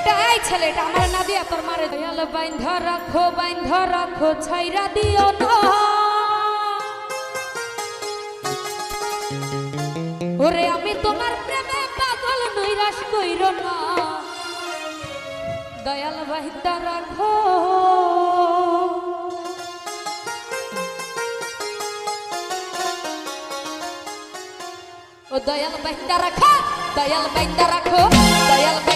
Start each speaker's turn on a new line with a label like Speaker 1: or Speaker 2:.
Speaker 1: এটা এই ছেলে এটা আমার না দিয়া তোর মারে দয়াল বাইন্ধ রাখো ছাইরা দিও না ওরে আমি তোমার প্রেমে পাগল নৈরাশ কইরো না দয়াল বাইন্ধ রাখো ও দয়াল বাইন্ধ রাখো দয়াল বাইন্ধ রাখো দয়াল